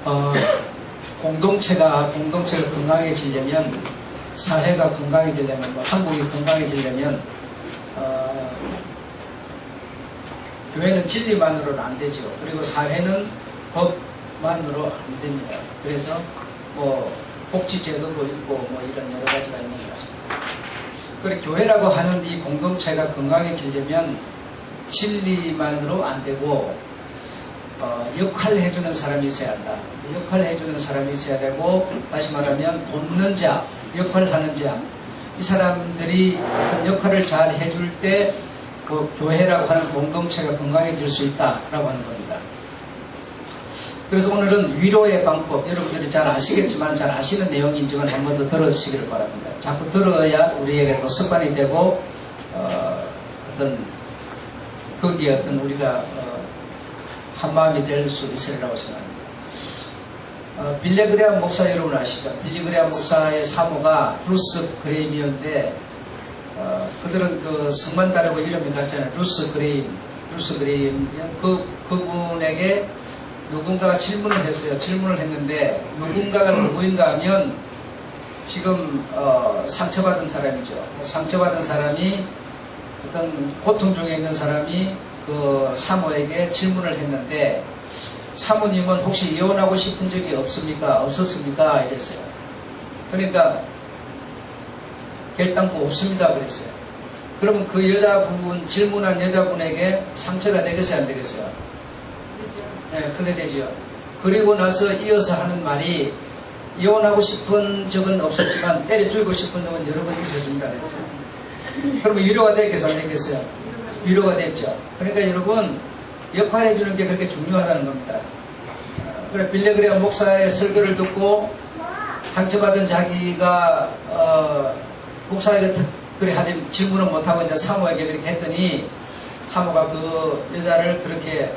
어, 공동체가 건강해지려면, 사회가 건강해지려면, 한국이 건강해지려면 교회는 진리만으로는 안 되죠. 그리고 사회는 법만으로 안 됩니다. 그래서 복지제도도 있고 이런 여러 가지가 있는 것 같습니다. 그리고 교회라고 하는 이 공동체가 건강해지려면 진리만으로 안 되고 역할을 해주는 사람이 있어야 한다. 역할을 해주는 사람이 있어야 되고, 다시 말하면 돕는 자, 역할을 하는 자, 이 사람들이 어떤 역할을 잘 해줄 때 그 교회라고 하는 공동체가 건강해질 수 있다라고 하는 겁니다. 그래서 오늘은 위로의 방법, 여러분들이 잘 아시겠지만, 잘 아시는 내용이지만 한 번 더 들어주시기를 바랍니다. 자꾸 들어야 우리에게 또 습관이 되고 거기에 어떤 우리가 한마음이 될 수 있으리라고 생각합니다. 빌리 그레암 목사 여러분 아시죠? 빌리 그레암 목사의 사모가 루스 그레임이었는데 그들은 그 성만 다르고 이름이 같잖아요. 루스 그레임. 그분에게 누군가가 질문을 했어요. 질문을 했는데 누군가가 누구인가 하면 지금 상처받은 사람이죠. 상처받은 사람이 어떤 고통 중에 있는 사람이 그 사모에게 질문을 했는데, 사모님은 혹시 이혼하고 싶은 적이 없습니까? 없었습니까? 이랬어요. 그러니까 결단코 없습니다 그랬어요. 그러면 그 여자분, 질문한 여자분에게 상처가 되겠어요 안 되겠어요? 네, 크게 되죠. 그리고 나서 이어서 하는 말이, 이혼하고 싶은 적은 없었지만 때려 죽이고 싶은 적은 여러 번 있었습니다 그랬어요. 그러면 위로가 되겠어요 안 되겠어요? 위로가 됐죠. 그러니까 여러분, 역할을 해주는 게 그렇게 중요하다는 겁니다. 그래, 빌리 그레암 목사의 설교를 듣고 상처받은 자기가 목사에게 특별히 하지 질문을 못하고 이제 사모에게 그렇게 했더니, 사모가 그 여자를 그렇게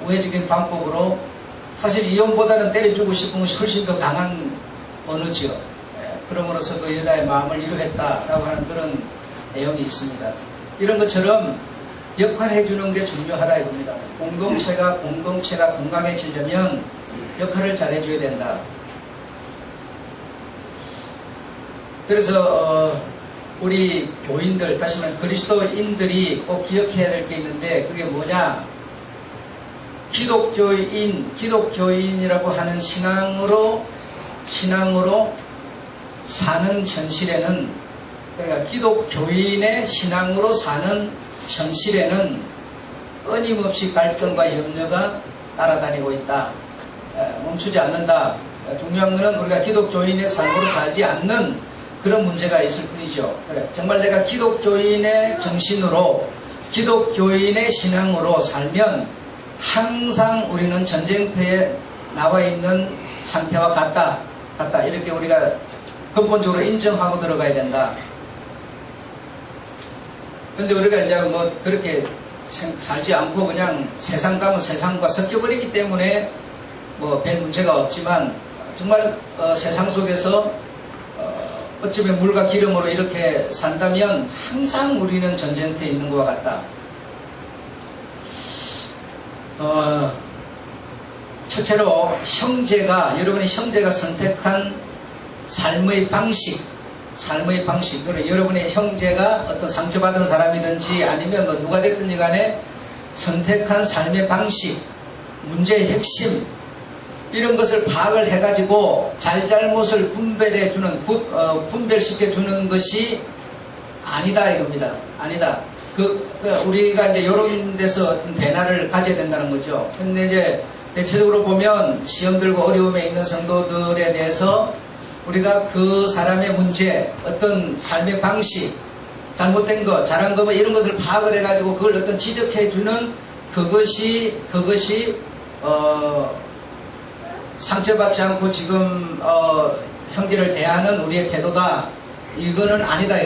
우회적인 방법으로, 사실 이혼보다는 때려주고 싶은 것이 훨씬 더 강한 언어지요. 그럼으로써 그 여자의 마음을 위로했다라고 하는 그런 내용이 있습니다. 이런 것처럼 역할을 해주는 게 중요하다 이겁니다. 공동체가 건강해지려면 역할을 잘 해줘야 된다. 그래서 우리 교인들, 다시 말하면 그리스도인들이 꼭 기억해야 될 게 있는데, 그게 뭐냐? 기독교인이라고 하는 신앙으로 사는 현실에는, 그러니까 기독교인의 신앙으로 사는 현실에는 끊임없이 갈등과 염려가 따라다니고 있다. 멈추지 않는다. 중요한 것은 우리가 기독교인의 삶으로 살지 않는 그런 문제가 있을 뿐이죠. 그래, 정말 내가 기독교인의 정신으로, 기독교인의 신앙으로 살면 항상 우리는 전쟁터에 나와 있는 상태와 같다. 이렇게 우리가 근본적으로 인정하고 들어가야 된다. 근데 우리가 이제 그렇게 살지 않고 그냥 세상 가면 세상과 섞여버리기 때문에 별 문제가 없지만, 정말 세상 속에서 어쩌면 물과 기름으로 이렇게 산다면 항상 우리는 전쟁터에 있는 것과 같다. 첫째로 여러분의 형제가 선택한 삶의 방식, 그리고 여러분의 형제가 어떤 상처받은 사람이든지 아니면 누가 됐든지 간에 선택한 삶의 방식, 문제의 핵심, 이런 것을 파악을 해가지고 잘잘못을 분별시켜주는 것이 아니다 이겁니다. 아니다. 우리가 이제 이런 데서 어떤 변화를 가져야 된다는 거죠. 근데 이제 대체적으로 보면 시험 들고 어려움에 있는 성도들에 대해서 우리가 그 사람의 문제, 어떤 삶의 방식, 잘못된 거, 잘한 거, 이런 것을 파악을 해가지고 그걸 어떤 지적해주는 그것이 상처받지 않고 지금 형제를 대하는 우리의 태도다. 이거는 아니다.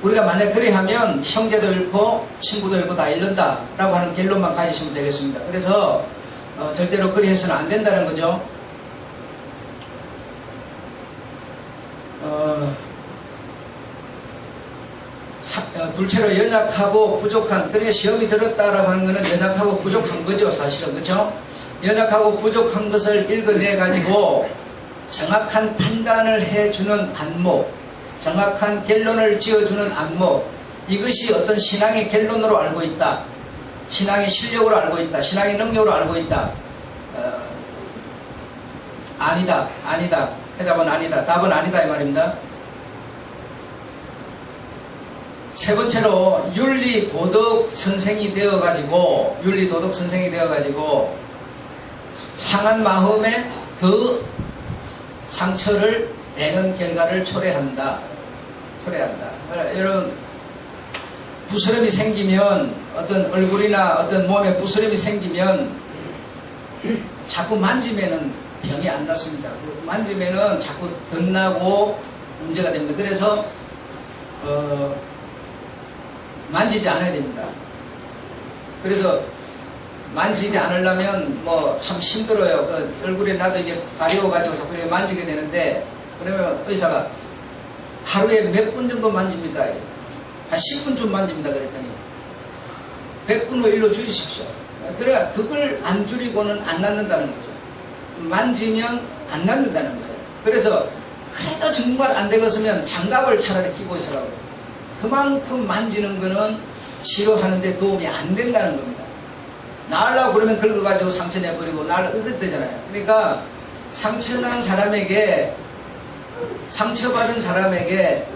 우리가 만약 그리하면 형제도 잃고 친구도 잃고 다 잃는다 라고 하는 결론만 가지시면 되겠습니다. 그래서 절대로 그리해서는 안 된다는 거죠. 둘째로 연약하고 부족한, 그러니까 시험이 들었다라고 하는 것은 연약하고 부족한 거죠, 사실은. 그렇죠? 연약하고 부족한 것을 읽어내 가지고 정확한 판단을 해주는 안목, 정확한 결론을 지어주는 안목, 이것이 어떤 신앙의 결론으로 알고 있다, 신앙의 실력으로 알고 있다, 신앙의 능력으로 알고 있다. 아니다, 아니다. 해답은 아니다, 답은 아니다 이 말입니다. 세 번째로 윤리 도덕 선생이 되어가지고 상한 마음에 더 상처를 내는 결과를 초래한다. 여러분, 부스럼이 생기면, 어떤 얼굴이나 어떤 몸에 부스럼이 생기면 자꾸 만지면은 병이 안 낫습니다. 만지면은 자꾸 덧나고 문제가 됩니다. 그래서 만지지 않아야 됩니다. 그래서 만지지 않으려면 뭐 참 힘들어요. 그 얼굴에 나도 이게 가려워가지고 자꾸 이렇게 만지게 되는데, 그러면 의사가 하루에 몇 분 정도 만집니까? 한 10분쯤 만집니다. 그랬더니 100분의 1로 줄이십시오. 그래야 그걸 안 줄이고는 안 낫는다는 거죠. 만지면 안 낫는다는 거예요. 그래서 그래도 정말 안 되겠으면 장갑을 차라리 끼고 있으라고. 그만큼 만지는 거는 치료하는데 도움이 안 된다는 겁니다. 나으려고 그러면 긁어가지고 상처 내버리고 나으려고 그렇게 되잖아요. 그러니까 상처난 사람에게, 상처받은 사람에게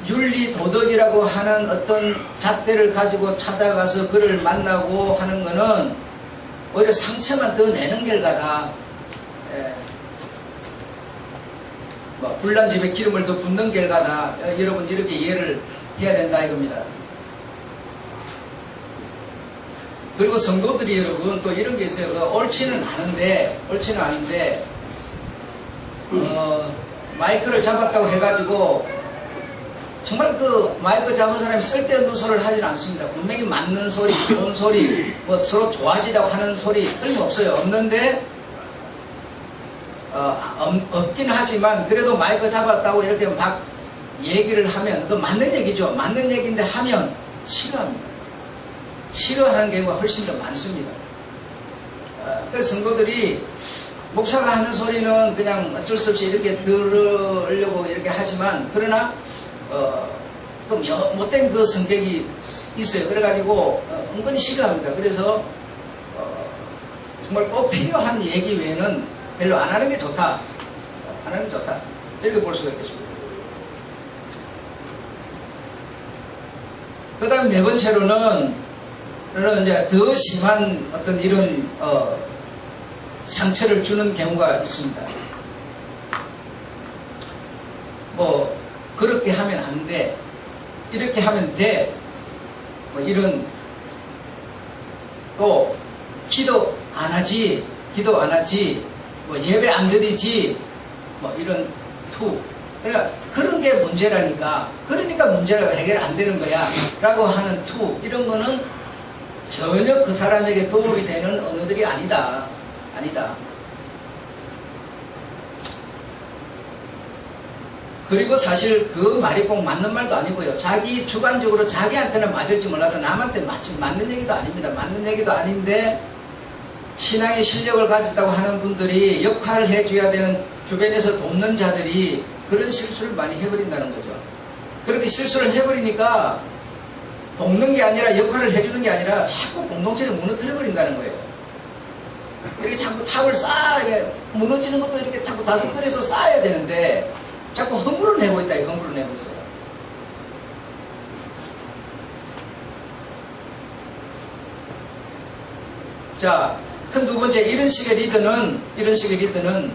윤리 도덕이라고 하는 어떤 잣대를 가지고 찾아가서 그를 만나고 하는 거는 오히려 상처만 더 내는 결과다. 뭐 불난 집에 기름을 더 붓는 결과다. 여러분 이렇게 이해를 해야 된다 이겁니다. 그리고 성도들이 여러분 또 이런 게 있어요. 옳지는 않은데 마이크를 잡았다고 해가지고 정말 그 마이크 잡은 사람이 쓸데없는 소리를 하지는 않습니다. 분명히 맞는 소리, 좋은 소리, 뭐 서로 좋아지자고 하는 소리 틀림없어요. 없는데 없긴 하지만 그래도 마이크 잡았다고 이렇게 막 얘기를 하면 그 맞는 얘기죠. 맞는 얘기인데 하면 싫어합니다. 싫어하는 경우가 훨씬 더 많습니다. 그래서 성도들이 목사가 하는 소리는 그냥 어쩔 수 없이 이렇게 들으려고 이렇게 하지만, 그러나 좀 못된 그 성격이 있어요. 그래가지고 은근히 싫어합니다. 그래서 정말 꼭 필요한 얘기 외에는 별로 안 하는 게 좋다. 안 하는 게 좋다. 이렇게 볼 수가 있겠습니다. 그 다음 네 번째로는 이제 더 심한 어떤 이런 상처를 주는 경우가 있습니다. 뭐 그렇게 하면 안 돼, 이렇게 하면 돼, 뭐 이런, 또 기도 안 하지, 뭐 예배 안 드리지, 뭐 이런 투. 그러니까 그런 게 문제라니까, 그러니까 문제라고 해결 안 되는 거야 라고 하는 투. 이런 거는 전혀 그 사람에게 도움이 되는 언어들이 아니다. 그리고 사실 그 말이 꼭 맞는 말도 아니고요. 자기 주관적으로 자기한테는 맞을지 몰라도 남한테 맞는 얘기도 아닙니다. 맞는 얘기도 아닌데 신앙의 실력을 가졌다고 하는 분들이 역할을 해줘야 되는 주변에서 돕는 자들이 그런 실수를 많이 해버린다는 거죠. 그렇게 실수를 해버리니까 돕는 게 아니라 역할을 해주는 게 아니라 자꾸 공동체를 무너뜨려버린다는 거예요. 이렇게 자꾸 탑을 쌓아야, 무너지는 것도 이렇게 자꾸 다독거려서 쌓아야 되는데 자꾸 허물을 내고 있다. 허물을 내고 있어요. 자, 큰 두 번째, 이런 식의 리더는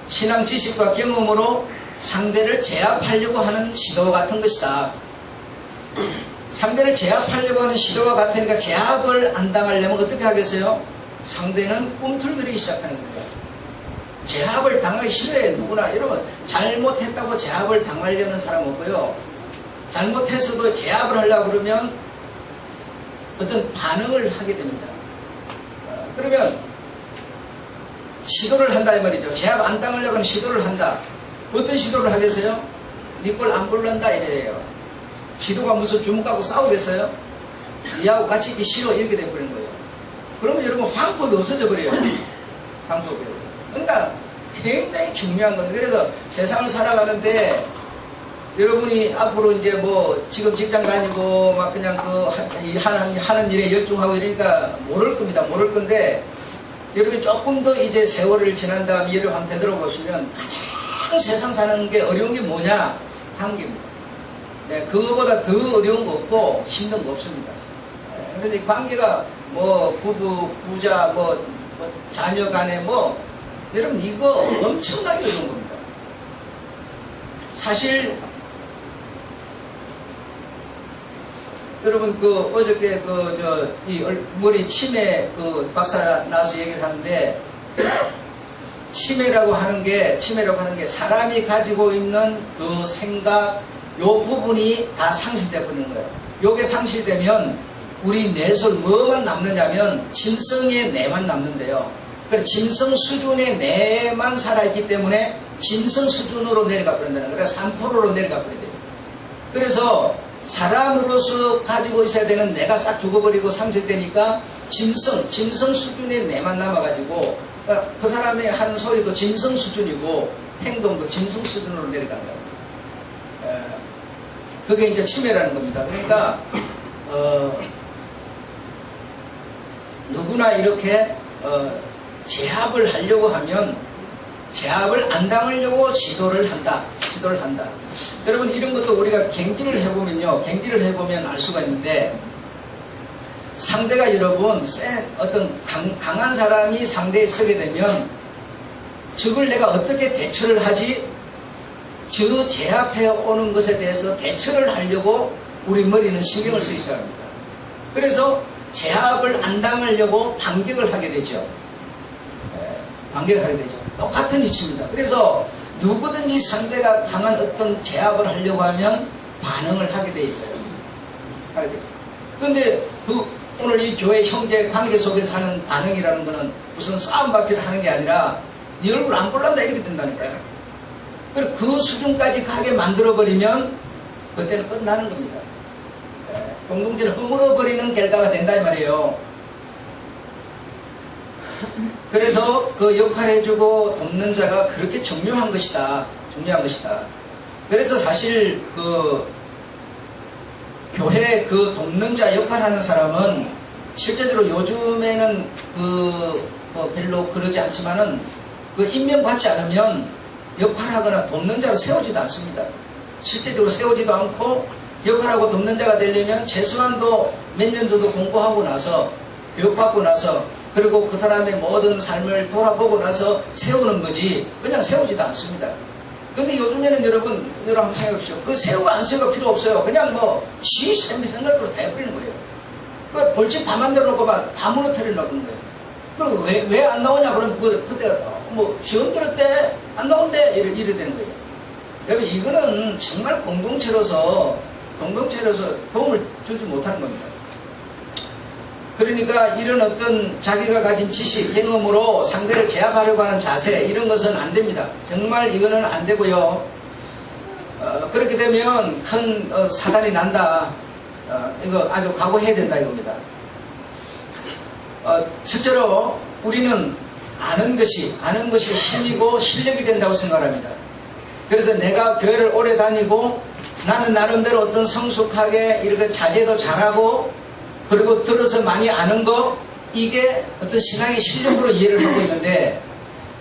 신앙 지식과 경험으로 상대를 제압하려고 하는 시도 같은 것이다. 상대를 제압하려고 하는 시도와 같으니까 제압을 안 당하려면 어떻게 하겠어요? 상대는 꿈틀거리기 시작하는 겁니다. 제압을 당하기 싫어해. 누구나. 여러분, 잘못했다고 제압을 당하려는 사람 없고요. 잘못했어도 제압을 하려고 그러면 어떤 반응을 하게 됩니다. 그러면 시도를 한다 이 말이죠. 제압 안 당하려고 하는 시도를 한다. 어떤 시도를 하겠어요? 네 걸 안 불른다 이래요. 지도가 무슨 주먹 갖고 싸우겠어요? 니하고 같이 있기 싫어 이렇게 돼버리는 거예요. 그러면 여러분 방법이 없어져 버려요. 방법이. 그러니까 굉장히 중요한 거예요. 그래서 세상을 살아가는데 여러분이 앞으로 이제 뭐 지금 직장 다니고 막 그냥 그 하는 일에 열중하고 이러니까 모를 겁니다. 모를 건데 여러분이 조금 더 이제 세월을 지난 다음 일을 한번 되돌아보시면 가장 세상 사는 게 어려운 게 뭐냐? 관계입니다. 네, 그거보다 더 어려운 거 없고 힘든 거 없습니다. 네, 그래서 이 관계가 뭐 부부, 부자, 뭐 자녀 간에 뭐 여러분 이거 엄청나게 어려운 겁니다. 사실 여러분 그 어저께 이 머리 치매 그 박사 나와서 얘기를 하는데 치매라고 하는 게 사람이 가지고 있는 그 생각 요 부분이 다 상실돼 버리는 거예요. 요게 상실되면 우리 뇌속 뭐만 남느냐면 짐승의 뇌만 남는데요. 그래서 짐승 수준의 뇌만 살아있기 때문에 짐승 수준으로 내려가 버린다는 거예요. 3%로 내려가 버려요. 그래서 사람으로서 가지고 있어야 되는 뇌가 싹 죽어버리고 상실되니까 짐승 수준의 뇌만 남아가지고 그 사람이 하는 소리도 짐승 수준이고 행동도 짐승 수준으로 내려가는 거예요. 그게 이제 치매라는 겁니다. 그러니까 누구나 이렇게 제압을 하려고 하면 제압을 안 당하려고 지도를 한다. 여러분 이런 것도 우리가 경기를 해보면 알 수가 있는데 상대가 여러분 어떤 강한 사람이 상대에 서게 되면 적을 내가 어떻게 대처를 하지? 저 제압해 오는 것에 대해서 대처를 하려고 우리 머리는 신경을 쓰기 시작합니다. 그래서 제압을 안 당하려고 반격을 하게 되죠. 반격을 하게 되죠. 똑같은 이치입니다. 그래서 누구든지 상대가 강한 어떤 제압을 하려고 하면 반응을 하게 돼 있어요. 그런데 오늘 이 교회 형제 관계 속에서 하는 반응이라는 것은 무슨 싸움박질을 하는 게 아니라 네 얼굴 안 볼란다 이렇게 된다니까요. 그리고 그 수준까지 가게 만들어버리면 그때는 끝나는 겁니다. 공동체를 허물어버리는 결과가 된다 이 말이에요. 그래서 그 역할해주고 돕는 자가 그렇게 중요한 것이다. 그래서 사실 그 교회 그 돕는 자 역할하는 사람은 실제적으로 요즘에는 뭐 별로 그러지 않지만은 그 임명받지 않으면 역할하거나 돕는 자로 세우지도 않습니다. 실제적으로 세우지도 않고 역할하고 돕는 자가 되려면 최소한도 몇 년 정도 공부하고 나서 교육받고 나서 그리고 그 사람의 모든 삶을 돌아보고 나서 세우는 거지 그냥 세우지도 않습니다. 근데 요즘에는 여러분 한번 생각해보십시오. 그 세우고 안 세우고 필요 없어요. 그냥 지 생각으로 다 해버리는 거예요. 그 벌집 다 만들어 놓고 다 무너뜨리려고 하는 거예요. 그럼 왜 안 나오냐 그러면 그때 시험 들을 때 안 나온대 이래 되는 거예요. 여러분 이거는 정말 공동체로서 도움을 주지 못하는 겁니다. 그러니까 이런 어떤 자기가 가진 지식, 경험으로 상대를 제압하려고 하는 자세 이런 것은 안 됩니다. 정말 이거는 안 되고요. 그렇게 되면 큰 사단이 난다. 이거 아주 각오해야 된다 이겁니다. 첫째로 우리는 아는 것이 힘이고 실력이 된다고 생각합니다. 그래서 내가 교회를 오래 다니고 나는 나름대로 어떤 성숙하게 이렇게 자제도 잘하고 그리고 들어서 많이 아는 거 이게 어떤 신앙의 실력으로 이해를 하고 있는데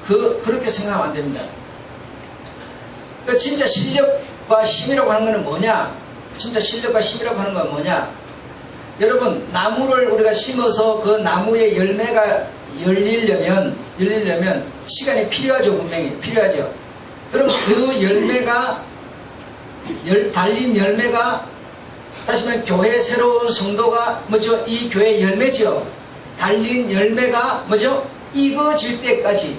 그렇게 생각하면 안 됩니다. 진짜 실력과 힘이라고 하는 것은 뭐냐? 여러분 나무를 우리가 심어서 그 나무의 열매가 열리려면 시간이 필요하죠. 분명히 필요하죠. 그럼 그 열매가 달린 열매가 다시 말하면 교회 새로운 성도가 뭐죠? 이 교회 열매죠. 달린 열매가 뭐죠? 익어질 때까지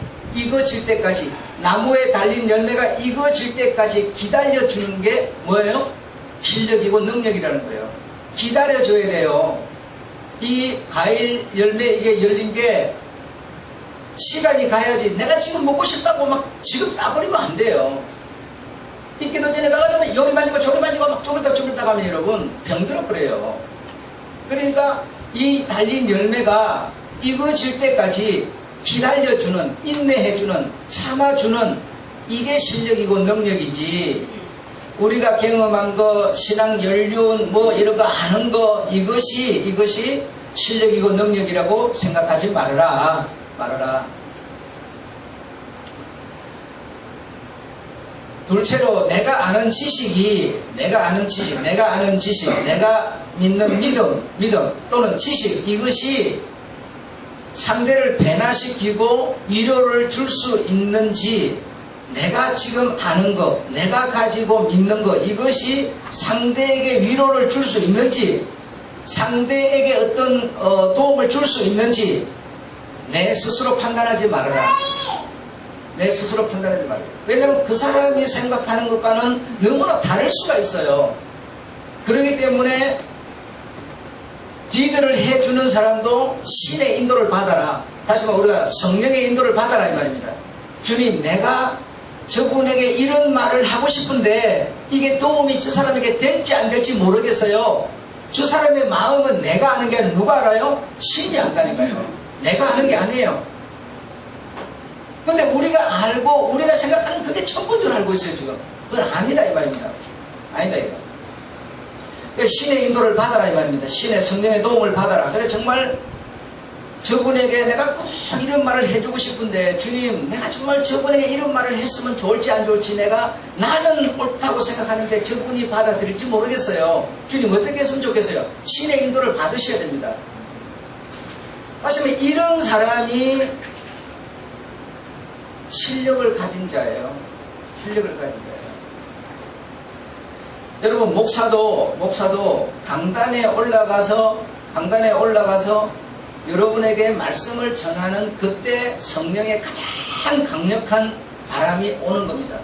나무에 달린 열매가 익어질 때까지 기다려주는 게 뭐예요? 실력이고 능력이라는 거예요. 기다려줘야 돼요. 이 과일 열매 이게 열린 게 시간이 가야지 내가 지금 먹고 싶다고 막 지금 따버리면 안 돼요. 있기도 전에 가가지고 요리 만지고 조리 만지고 막 쪼물딱 하면 여러분 병들어 버려요. 그러니까 이 달린 열매가 익어질 때까지 기다려주는, 인내해주는, 참아주는 이게 실력이고 능력이지, 우리가 경험한 거, 신앙 연륜 뭐 이런 거 아는 거, 이것이 실력이고 능력이라고 생각하지 말아라. 둘째로 내가 아는 지식, 내가 믿는 믿음 또는 지식, 이것이 상대를 변화시키고 위로를 줄 수 있는지, 내가 지금 아는 거, 내가 가지고 믿는 거, 이것이 상대에게 위로를 줄 수 있는지, 상대에게 어떤 도움을 줄 수 있는지 내 스스로 판단하지 말아라. 왜냐하면 그 사람이 생각하는 것과는 너무나 다를 수가 있어요. 그렇기 때문에 리드를 해주는 사람도 신의 인도를 받아라. 다시 말해 우리가 성령의 인도를 받아라 이 말입니다. 주님, 내가 저분에게 이런 말을 하고 싶은데 이게 도움이 저 사람에게 될지 안 될지 모르겠어요. 저 사람의 마음은 내가 아는 게 아니라 누가 알아요? 신이 안다니까요. 내가 아는 게 아니에요. 근데 우리가 알고 우리가 생각하는 그게 전부인 줄 알고 있어요 지금. 그건 아니다 이 말입니다. 아니다 이거. 신의 인도를 받아라 이 말입니다. 신의 성령의 도움을 받아라. 그래 정말 저분에게 내가 꼭 이런 말을 해주고 싶은데 주님, 내가 정말 저분에게 이런 말을 했으면 좋을지 안 좋을지 나는 옳다고 생각하는데 저분이 받아들일지 모르겠어요. 주님 어떻게 했으면 좋겠어요? 신의 인도를 받으셔야 됩니다. 다시 말해 이런 사람이 실력을 가진 자예요. 여러분 목사도 강단에 올라가서 여러분에게 말씀을 전하는 그때 성령의 가장 강력한 바람이 오는 겁니다.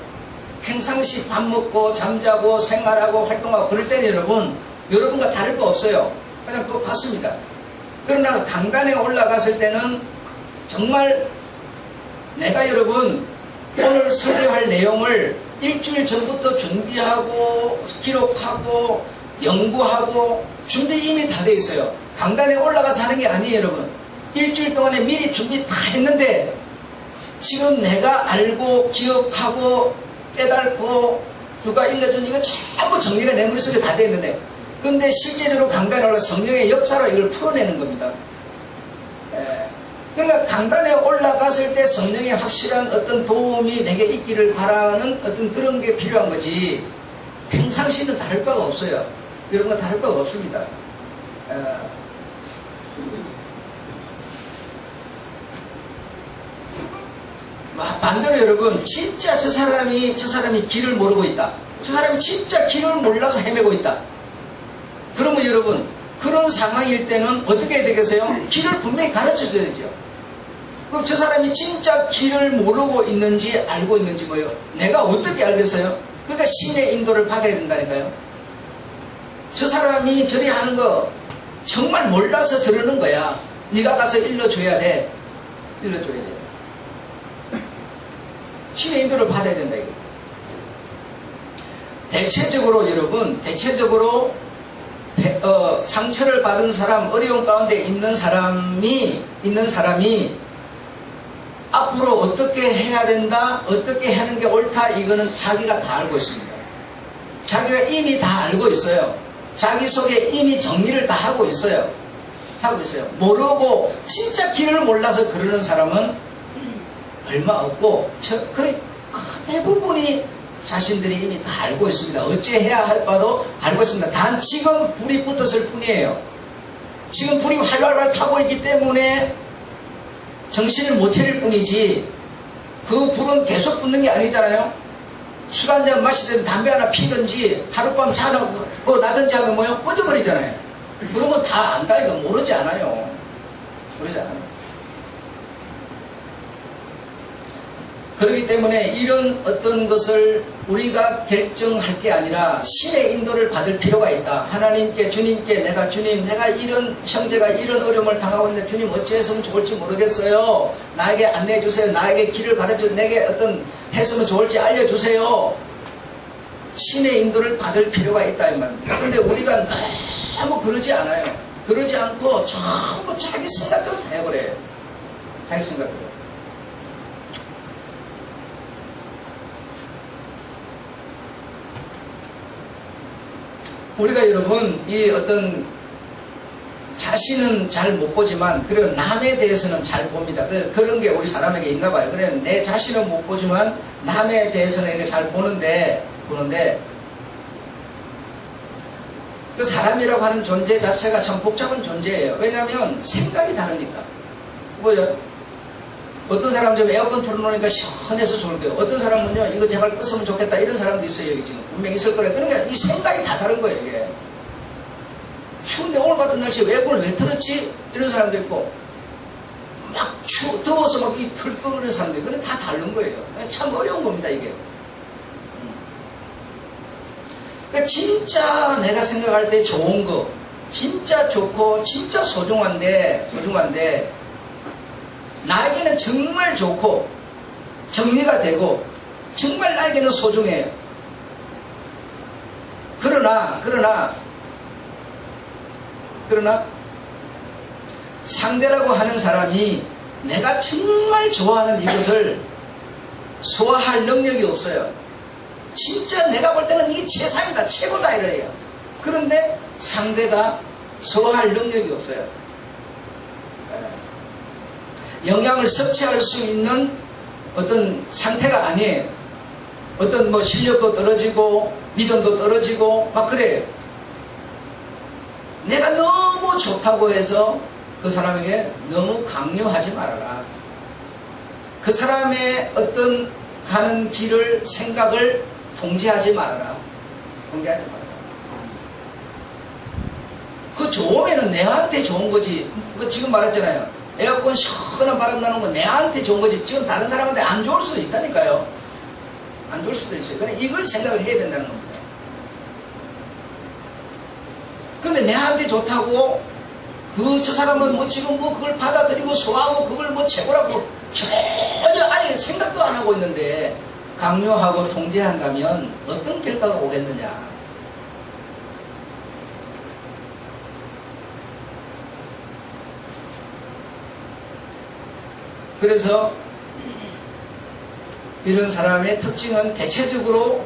평상시 밥 먹고 잠자고 생활하고 활동하고 그럴 때는 여러분과 다를 거 없어요. 그냥 똑같습니다. 그러나 강단에 올라갔을 때는 정말 내가 여러분 오늘 설교할 내용을 일주일 전부터 준비하고 기록하고 연구하고 준비 이미 다 돼 있어요. 강단에 올라가서 하는 게 아니에요 여러분. 일주일 동안에 미리 준비 다 했는데 지금 내가 알고 기억하고 깨닫고 누가 일러준 이거 전부 정리가 내 머릿속에 다 돼 있는데, 근데 실제적으로 강단에 올라서 성령의 역사로 이걸 풀어내는 겁니다. 그러니까 강단에 올라갔을 때 성령의 확실한 어떤 도움이 내게 있기를 바라는 어떤 그런 게 필요한 거지, 평상시는 다를 바가 없어요. 여러분과 다를 바가 없습니다. 반대로 여러분, 진짜 저 사람이 길을 모르고 있다. 저 사람이 진짜 길을 몰라서 헤매고 있다. 그러면 여러분, 그런 상황일 때는 어떻게 해야 되겠어요? 길을 분명히 가르쳐 줘야 되죠. 그럼 저 사람이 진짜 길을 모르고 있는지 알고 있는지 뭐예요? 내가 어떻게 알겠어요? 그러니까 신의 인도를 받아야 된다니까요. 저 사람이 저리 하는 거 정말 몰라서 저러는 거야. 네가 가서 일러줘야 돼. 신의 인도를 받아야 된다 이거. 대체적으로 여러분, 상처를 받은 사람, 어려운 가운데 있는 사람이 앞으로 어떻게 해야 된다, 어떻게 하는 게 옳다, 이거는 자기가 다 알고 있습니다. 자기가 이미 다 알고 있어요. 자기 속에 이미 정리를 다 하고 있어요. 모르고 진짜 길을 몰라서 그러는 사람은 얼마 없고 거의 대부분이 자신들이 이미 다 알고 있습니다. 어찌해야 할 바도 알고 있습니다. 단 지금 불이 붙었을 뿐이에요. 지금 불이 활활 타고 있기 때문에 정신을 못 차릴 뿐이지, 그 불은 계속 붙는 게 아니잖아요. 술 한잔 마시든 담배 하나 피든지 하룻밤 자나 나든지 하면 뭐요? 꺼져버리잖아요. 그런 건 다 안다 이거. 모르지 않아요. 그렇기 때문에 이런 어떤 것을 우리가 결정할 게 아니라 신의 인도를 받을 필요가 있다. 하나님께, 주님께 내가 이런 형제가 이런 어려움을 당하고 있는데 주님 어찌했으면 좋을지 모르겠어요. 나에게 안내해 주세요. 나에게 길을 가르쳐 내게 어떤 했으면 좋을지 알려주세요. 신의 인도를 받을 필요가 있다 이 말입니다. 그런데 우리가 너무 그러지 않아요. 그러지 않고 전부 자기 생각대로 다 해버려요. 자기 생각대로. 우리가 여러분 이 어떤 자신은 잘 못 보지만 그리고 남에 대해서는 잘 봅니다. 그런 게 우리 사람에게 있나 봐요. 그래 내 자신은 못 보지만 남에 대해서는 이렇게 잘 보는데 그 사람이라고 하는 존재 자체가 참 복잡한 존재예요. 왜냐하면 생각이 다르니까. 뭐요? 어떤 사람은 좀 에어컨 틀어놓으니까 시원해서 좋을 거예요. 어떤 사람은요, 이거 제발 껐으면 좋겠다. 이런 사람도 있어요, 여기 지금. 분명히 있을 거예요. 그러니까 이 생각이 다 다른 거예요, 이게. 추운데 오늘 같은 날씨에 에어컨을 왜 틀었지? 이런 사람도 있고, 막 더워서 막 이 틀 끄는 사람도 있고, 그건 다 다른 거예요. 참 어려운 겁니다, 이게. 그러니까 진짜 내가 생각할 때 좋은 거, 진짜 좋고, 진짜 소중한데, 나에게는 정말 좋고 정리가 되고 정말 나에게는 소중해요. 그러나 상대라고 하는 사람이 내가 정말 좋아하는 이것을 소화할 능력이 없어요. 진짜 내가 볼 때는 이게 최상이다, 최고다 이래요. 그런데 상대가 소화할 능력이 없어요. 영향을 섭취할 수 있는 어떤 상태가 아니에요. 어떤 뭐 실력도 떨어지고 믿음도 떨어지고 막 그래요. 내가 너무 좋다고 해서 그 사람에게 너무 강요하지 말아라. 그 사람의 어떤 가는 길을, 생각을 통제하지 말아라. 그 좋으면은 내한테 좋은 거지. 지금 말했잖아요. 에어컨 시원한 바람 나는 건 내한테 좋은 거지. 지금 다른 사람한테 안 좋을 수도 있다니까요. 안 좋을 수도 있어요. 그냥 이걸 생각을 해야 된다는 겁니다. 근데 내한테 좋다고 저 사람은 뭐 지금 뭐 그걸 받아들이고 소화하고 그걸 뭐 최고라고 전혀 아예 생각도 안 하고 있는데 강요하고 통제한다면 어떤 결과가 오겠느냐. 그래서 이런 사람의 특징은 대체적으로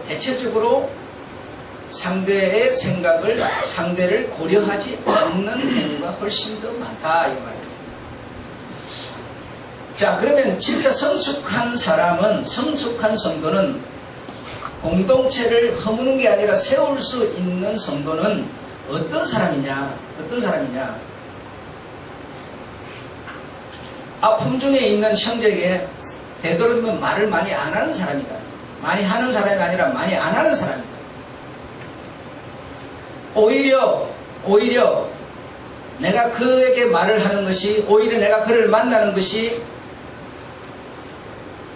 상대의 생각을, 상대를 고려하지 않는 행위가 훨씬 더 많다 이 말이에요. 자, 그러면 진짜 성숙한 사람은, 성숙한 성도는 공동체를 허무는 게 아니라 세울 수 있는 성도는 어떤 사람이냐? 아픔 중에 있는 형제에게 되도록이면 말을 많이 안 하는 사람이다. 많이 하는 사람이 아니라 많이 안 하는 사람이다. 오히려 내가 그에게 말을 하는 것이, 오히려 내가 그를 만나는 것이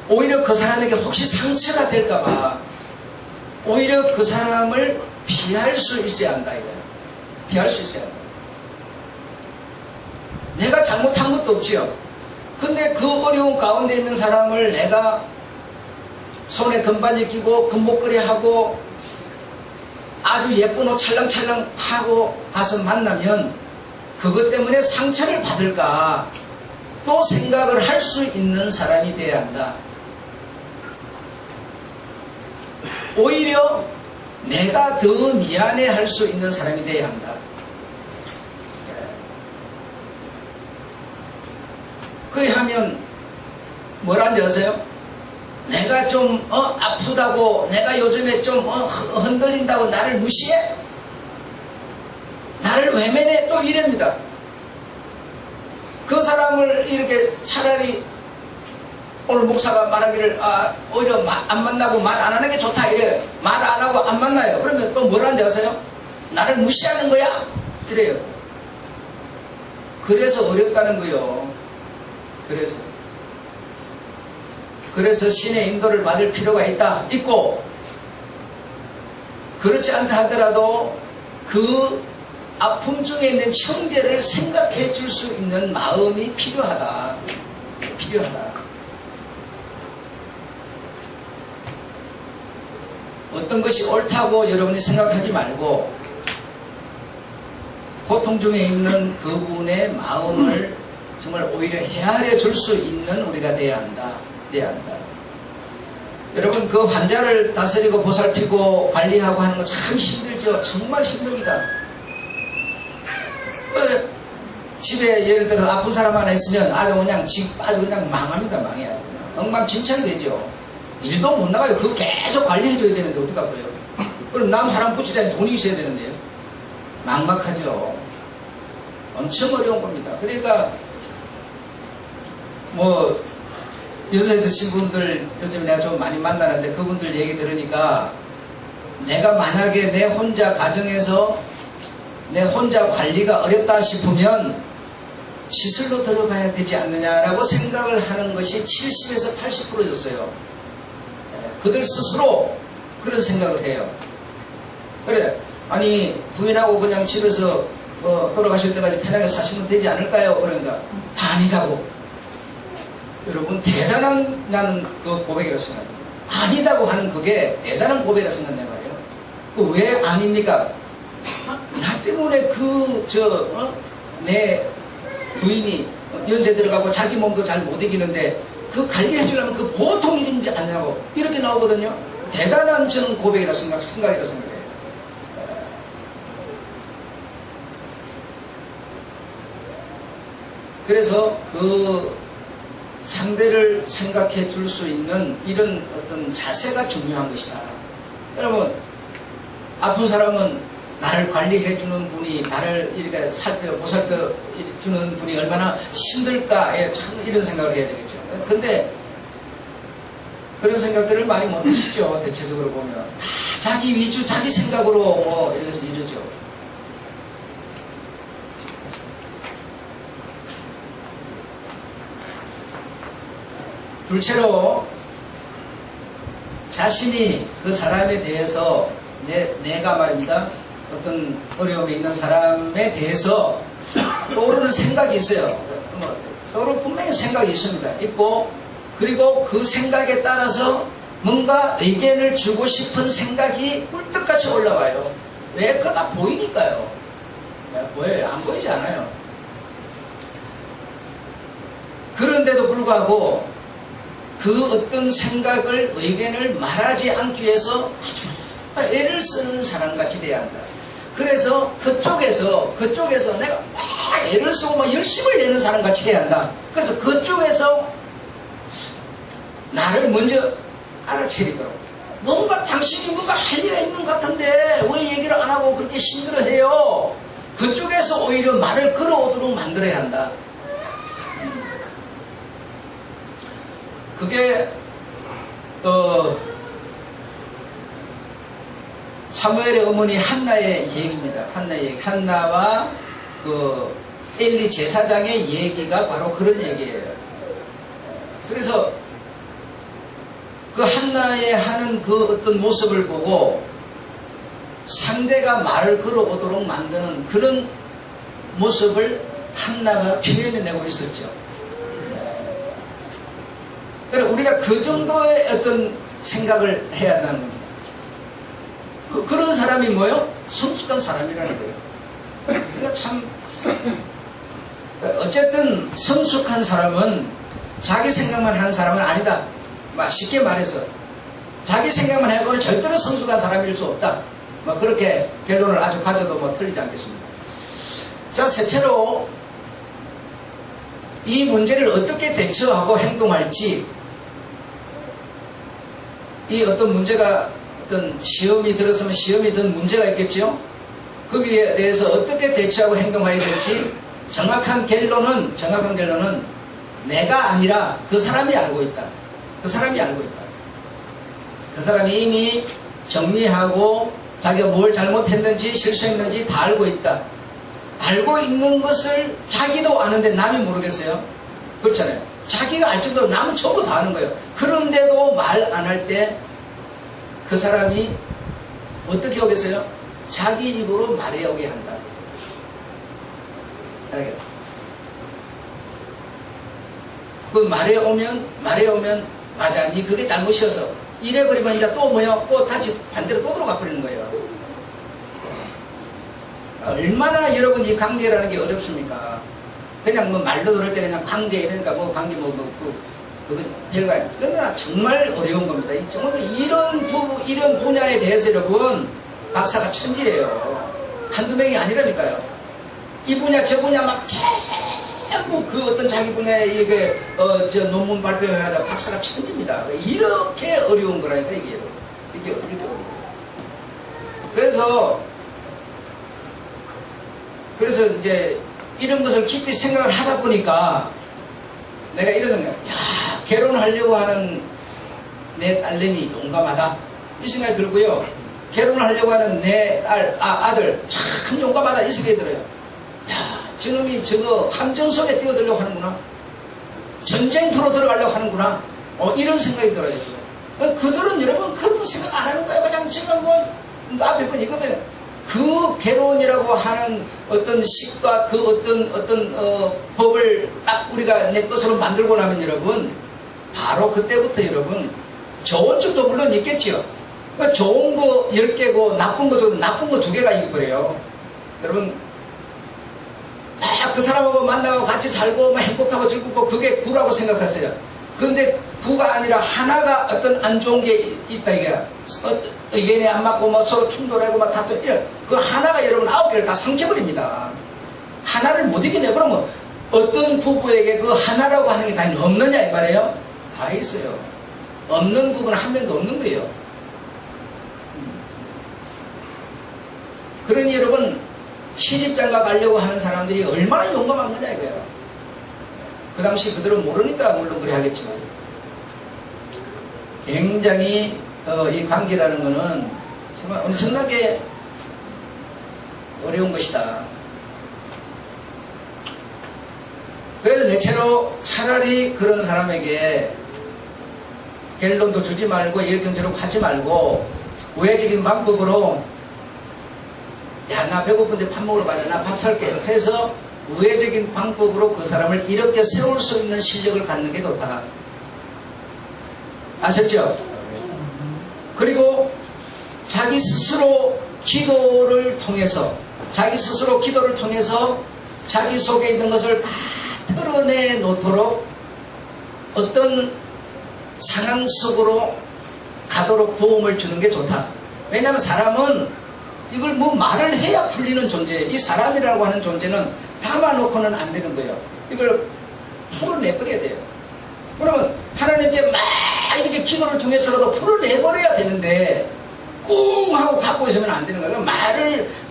오히려 그 사람에게 혹시 상처가 될까봐 오히려 그 사람을 피할 수 있어야 한다 이거야. 피할 수 있어야 한다. 내가 잘못한 것도 없지요. 근데 그 어려운 가운데 있는 사람을 내가 손에 금반지 끼고 금목걸이 하고 아주 예쁜 옷 찰랑찰랑 하고 가서 만나면 그것 때문에 상처를 받을까 또 생각을 할 수 있는 사람이 돼야 한다. 오히려 내가 더 미안해 할 수 있는 사람이 돼야 한다. 그렇게 하면 뭐라는지 아세요? 내가 좀 아프다고, 내가 요즘에 좀 흔들린다고 나를 무시해? 나를 외면해? 또 이럽니다. 그 사람을 이렇게 차라리 오늘 목사가 말하기를 오히려 안 만나고 말 안 하는 게 좋다 이래요. 말 안 하고 안 만나요. 그러면 또 뭐라는지 아세요? 나를 무시하는 거야? 그래요. 그래서 어렵다는 거요. 그래서 신의 인도를 받을 필요가 있고, 그렇지 않다 하더라도 그 아픔 중에 있는 형제를 생각해 줄 수 있는 마음이 필요하다. 어떤 어떤 것이 옳다고 여러분이 생각하지 말고 고통 중에 있는 그분의 마음을 정말 오히려 헤아려 줄 수 있는 우리가 돼야 한다. 여러분, 그 환자를 다스리고 보살피고 관리하고 하는 거 참 힘들죠. 정말 힘듭니다. 집에 예를 들어 아픈 사람 하나 있으면 아주 그냥 집 빨리 그냥 망합니다. 망해요. 엉망진창이 되죠. 일도 못 나가요. 그거 계속 관리해줘야 되는데 어떡하고요. 그럼 남 사람 붙이려면 돈이 있어야 되는데요. 막막하죠. 엄청 어려운 겁니다. 그러니까 뭐 연세 드신 분들 요즘 내가 좀 많이 만나는데 그분들 얘기 들으니까 내가 만약에 내 혼자 가정에서 내 혼자 관리가 어렵다 싶으면 시설로 들어가야 되지 않느냐라고 생각을 하는 것이 70에서 80%였어요. 그들 스스로 그런 생각을 해요. 그래, 아니 부인하고 그냥 집에서 돌아가실 때까지 편하게 사시면 되지 않을까요? 그러니까 아니다고. 여러분, 대단한 나는 그 고백이라고 생각합니다. 아니다고 하는 그게 대단한 고백이라고 생각한단 말이에요. 왜 아닙니까? 나 때문에 내 부인이 연세 들어가고 자기 몸도 잘 못 이기는데 그 관리해 주려면 그 보통 일인지 아냐고 이렇게 나오거든요. 대단한 저는 고백이라고 생각이라고 생각해요. 그래서 그 상대를 생각해 줄 수 있는 이런 어떤 자세가 중요한 것이다. 여러분, 아픈 사람은 나를 관리해 주는 분이, 나를 이렇게 보살펴 주는 분이 얼마나 힘들까, 참 이런 생각을 해야 되겠죠. 근데 그런 생각들을 많이 못 하시죠. 대체적으로 보면 다 자기 위주, 자기 생각으로 뭐 이러죠. 둘째로 자신이 그 사람에 대해서 내가 말입니다. 어떤 어려움이 있는 사람에 대해서 떠오르는 생각이 있어요. 떠오르는 분명히 생각이 있고 그리고 그 생각에 따라서 뭔가 의견을 주고 싶은 생각이 꿀떡같이 올라와요. 왜? 그거 다 보이니까요. 보여요? 안 보이지 않아요. 그런데도 불구하고 그 어떤 생각을, 의견을 말하지 않기 위해서 아주 애를 쓰는 사람같이 돼야 한다. 그래서 그쪽에서 내가 막 애를 쓰고 막 열심을 내는 사람같이 돼야 한다. 그래서 그쪽에서 나를 먼저 알아채리더라고. 뭔가 당신이 뭔가 할 리가 있는 것 같은데 왜 얘기를 안 하고 그렇게 힘들어해요? 그쪽에서 오히려 말을 걸어오도록 만들어야 한다. 그게 사무엘의 어머니 한나의 얘기입니다. 한나와 그 엘리 제사장의 얘기가 바로 그런 얘기예요. 그래서 그 한나의 하는 그 어떤 모습을 보고 상대가 말을 걸어오도록 만드는 그런 모습을 한나가 표현해내고 있었죠. 그래서 우리가 그 정도의 어떤 생각을 해야 한다는 겁니다. 그런 사람이 뭐예요? 성숙한 사람이라는 거예요. 그러니까 참 어쨌든 성숙한 사람은 자기 생각만 하는 사람은 아니다. 쉽게 말해서 자기 생각만 하고는 절대로 성숙한 사람일 수 없다. 그렇게 결론을 아주 가져도 틀리지 않겠습니다. 자, 셋째로 이 문제를 어떻게 대처하고 행동할지, 이 어떤 문제가 어떤 시험이 들었으면 시험이 든 문제가 있겠죠. 거기에 대해서 어떻게 대처하고 행동해야 될지 정확한 결론은 내가 아니라 그 사람이 알고 있다. 그 사람이 이미 정리하고 자기가 뭘 잘못했는지 실수했는지 다 알고 있다. 알고 있는 것을 자기도 아는데 남이 모르겠어요? 그렇잖아요. 자기가 알 정도로 남은 전부 다 아는 거예요. 그런데도 말 안 할 때 그 사람이 어떻게 오겠어요? 자기 입으로 말해오게 한다. 알겠죠? 그 말해오면 맞아, 니 그게 잘못이어서 이래버리면 이제 또 뭐야? 또 다시 반대로 또 들어가 버리는 거예요. 얼마나 여러분 이 관계라는 게 어렵습니까? 그냥 뭐 말로 들을 때 그냥 관계 이러니까 뭐 관계 그거 별거 아니에요. 그러나 정말 어려운 겁니다. 정말 이런 분야에 대해서 여러분 박사가 천지예요. 한두 명이 아니라니까요. 이 분야 저 분야 막 전부 그 어떤 자기 분야에 이게 저 논문 발표해야 할 박사가 천지입니다. 이렇게 어려운 거라니까 이게 이렇게 어려워요. 그래서 이제 이런 것을 깊이 생각을 하다 보니까 내가 이런 생각, 야, 결혼하려고 하는 내 딸내미 용감하다. 이 생각이 들고요. 결혼하려고 하는 내 아들 참 용감하다. 이 생각이 들어요. 야, 저놈이 저거 함정 속에 뛰어들려고 하는구나. 전쟁터로 들어가려고 하는구나. 이런 생각이 들어요. 그들은 여러분 그런 생각 안 하는 거예요. 그냥 지금 뭐 앞에 번 이거면 그 결혼이라고 하는 어떤 식과 그 어떤 법을 딱 우리가 내 것으로 만들고 나면 여러분 바로 그때부터 여러분 좋은 점도 물론 있겠지요. 그러니까 좋은 거 10개고 나쁜 거 2개가 있어요. 여러분 그 사람하고 만나고 같이 살고 막 행복하고 즐겁고 그게 구라고 생각하세요. 근데 구가 아니라 하나가 어떤 안 좋은 게 있다 이게 의견이 안 맞고 뭐 서로 충돌하고 막 다투 이런 그 하나가 여러분 9개를 다 삼켜버립니다. 하나를 못 이기냐 그러면 어떤 부부에게 그 하나라고 하는 게 과연 없느냐 이 말이에요. 다 있어요. 없는 부분은 한 명도 없는 거예요. 그러니 여러분 시집장가 가려고 하는 사람들이 얼마나 용감한 거냐 이거예요. 그 당시 그들은 모르니까 물론 그래 하겠지만 굉장히 이 관계라는 거는 정말 엄청나게 어려운 것이다. 그래서 내체로 차라리 그런 사람에게 결론도 주지 말고 일경처럼 하지 말고 우회적인 방법으로 야, 나 배고픈데 밥 먹으러 가자. 나 밥 살게 해서 우회적인 방법으로 그 사람을 이렇게 세울 수 있는 실력을 갖는 게 좋다. 아셨죠? 그리고 자기 스스로 기도를 통해서 자기 속에 있는 것을 다 털어내 놓도록 어떤 상황 속으로 가도록 도움을 주는 게 좋다. 왜냐하면 사람은 이걸 뭐 말을 해야 풀리는 존재예요. 이 사람이라고 하는 존재는 담아놓고는 안 되는 거예요. 이걸 풀어내버려야 돼요. 그러면 하나님께 막 이렇게 기도를 통해서라도 풀어내버려야 되는데 꿍 하고 갖고 있으면 안 되는 거예요.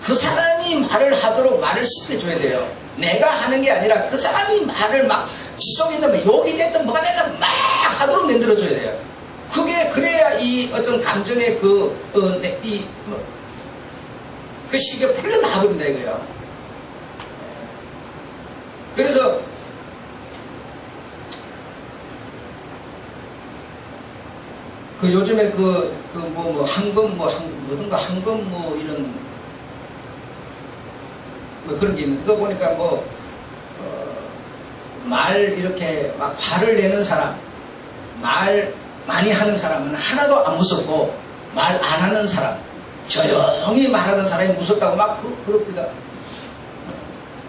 그 사람이 말을 하도록 말을 시켜줘야 돼요. 내가 하는 게 아니라 그 사람이 말을 막 지속이 되면 욕이 됐든 뭐가 됐든 막 하도록 만들어줘야 돼요. 그래야 이 어떤 감정의 그 시기가 풀려나버린다 이거예요. 그래서 요즘에 황금 이런 그런 게 있는데 그거 보니까 말 이렇게 막 화를 내는 사람, 말 많이 하는 사람은 하나도 안 무섭고 말 안 하는 사람, 조용히 말하는 사람이 무섭다고 막 그럽니다.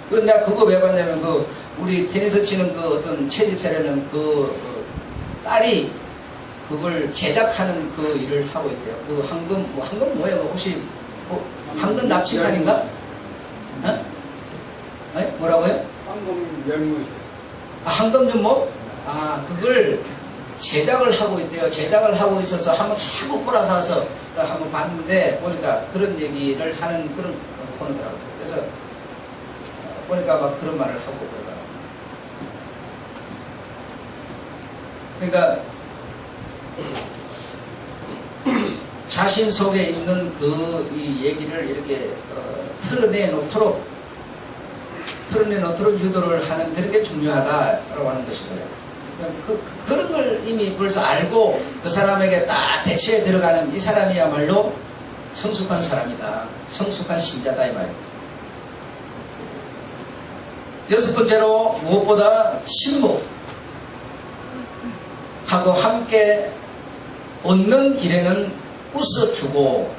그런데 내가 그거 왜 봤냐면 우리 테니스 치는 어떤 채집사라는 딸이 그걸 제작하는 그 일을 하고 있대요. 황금 뭐예요? 혹시 황금 납치관인가? 뭐라고요? 황금 연못. 황금 연못? 그걸 제작을 하고 있대요. 제작을 하고 있어서 한번 자꾸 몰아서 한번 봤는데 보니까 그런 얘기를 하는 그런 코너더라고요. 그래서 보니까 막 그런 말을 하고 그러니까 자신 속에 있는 이 얘기를 이렇게 털어내 놓도록 유도를 하는 그런 게 중요하다라고 하는 것이고요. 그런 걸 이미 벌써 알고 그 사람에게 딱 대처에 들어가는 이 사람이야말로 성숙한 사람이다. 성숙한 신자다 이 말이에요. 6번째로 무엇보다 신부하고 함께 웃는 일에는 웃어주고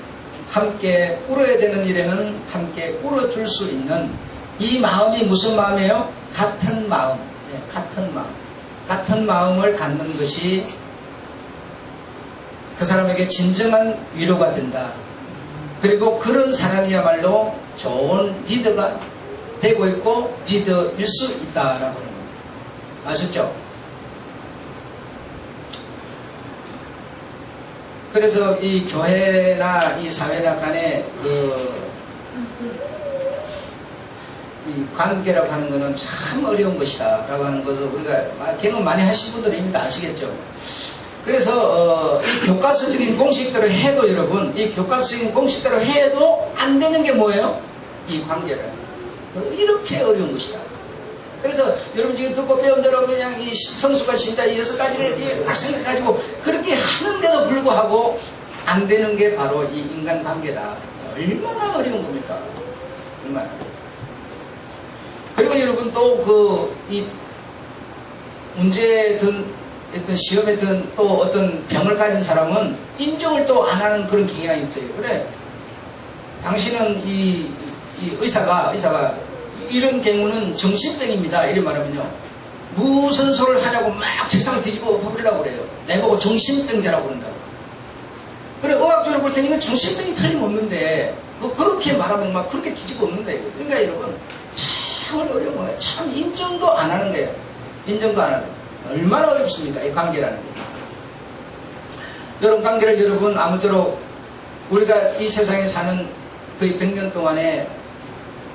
함께 울어야 되는 일에는 함께 울어줄 수 있는 이 마음이 무슨 마음이에요? 같은 마음. 네, 같은 마음. 같은 마음을 갖는 것이 그 사람에게 진정한 위로가 된다. 그리고 그런 사람이야말로 좋은 리더가 되고 있고 리더일 수 있다라고 하는 겁니다. 아셨죠? 그래서 이 교회나 이 사회나 간에 이 관계라고 하는 것은 참 어려운 것이다 라고 하는 것을 우리가 경험 많이 하신 분들은 이미 다 아시겠죠. 그래서 이 교과서적인 공식대로 해도 여러분, 이 교과서적인 공식대로 해도 안 되는 게 뭐예요? 이 관계를. 이렇게 어려운 것이다. 그래서 여러분 지금 듣고 배운 대로 그냥 이 성수가 진짜 이 6가지를 생각가지고 그렇게 하는데도 불구하고 안 되는 게 바로 이 인간관계다. 얼마나 어려운 겁니까? 얼마나. 그리고 여러분 또 이 문제든 어떤 시험에든 또 어떤 병을 가진 사람은 인정을 또 안 하는 그런 경향이 있어요. 그래, 당신은 이 의사가 이런 경우는 정신병입니다. 이래 말하면요. 무슨 소리를 하냐고 막 책상을 뒤집어 버리려고 그래요. 내보고 정신병자라고 그런다고. 그래, 의학적으로 볼 때는 이건 정신병이 틀림없는데, 그렇게 말하면 막 그렇게 뒤집어 엎는다. 그러니까 여러분, 참 어려운 거예요. 참 인정도 안 하는 거예요. 인정도 안 하는 거예요. 얼마나 어렵습니까? 이 관계라는 게. 이런 관계를 여러분, 아무쪼록 우리가 이 세상에 사는 거의 100년 동안에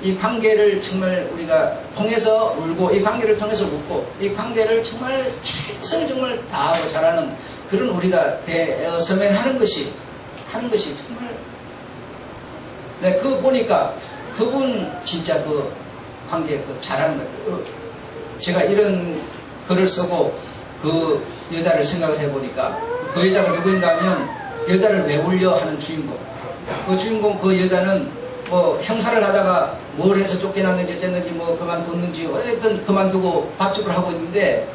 이 관계를 정말 우리가 통해서 울고, 이 관계를 통해서 웃고, 이 관계를 정말 최선을 정말 다하고 잘하는 그런 우리가 되었으면 하는 것이 정말, 네, 그거 보니까 그분 진짜 그 관계 잘하는 거예요. 제가 이런 글을 쓰고 그 여자를 생각을 해보니까 그 여자가 누구인가 하면 여자를 왜 울려 하는 주인공. 그 주인공 그 여자는 뭐 형사를 하다가 뭘 해서 쫓겨났는지 어쨌는지 뭐 그만뒀는지 어쨌든 그만두고 밥집을 하고 있는데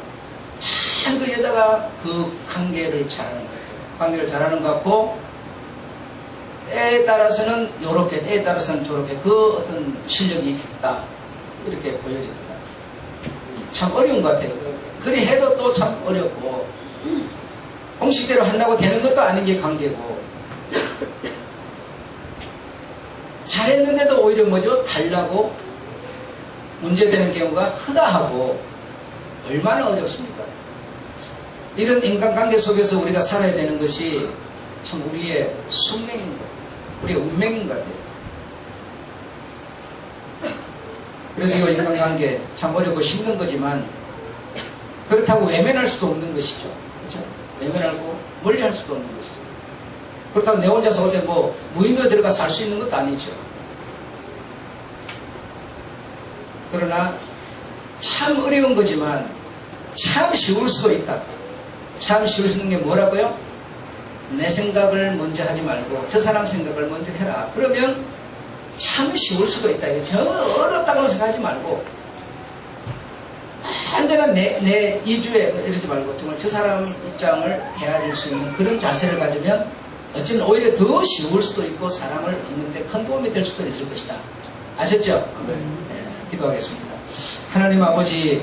참 그 여자가 그 관계를 잘하는 거예요. 관계를 잘하는 것 같고 때에 따라서는 요렇게 때에 따라서는 저렇게 그 어떤 실력이 있다 이렇게 보여집니다. 참 어려운 것 같아요. 그리 해도 또 참 어렵고 공식대로 한다고 되는 것도 아닌 게 관계고 잘했는데도 오히려 뭐죠? 달라고 문제되는 경우가 흔하고 얼마나 어렵습니까? 이런 인간관계 속에서 우리가 살아야 되는 것이 참 우리의 숙명인 것, 우리의 운명인 것 같아요. 그래서 이 인간관계 참 어렵고 힘든 거지만 그렇다고 외면할 수도 없는 것이죠. 그렇죠? 외면하고 멀리할 수도 없는 것이죠. 그렇다고 내 혼자서 어디 뭐 무인도에 들어가 살 수 있는 것도 아니죠. 그러나 참 어려운 거지만 참 쉬울 수도 있다. 참 쉬울 수 있는 게 뭐라고요? 내 생각을 먼저 하지 말고 저 사람 생각을 먼저 해라. 그러면 참 쉬울 수도 있다. 저 어렵다고 생각하지 말고 언제나 내 이주에 이러지 말고 정말 저 사람 입장을 헤아릴 수 있는 그런 자세를 가지면 어쩌면 오히려 더 쉬울 수도 있고 사람을 얻는데 큰 도움이 될 수도 있을 것이다. 아셨죠? 네, 기도하겠습니다. 하나님 아버지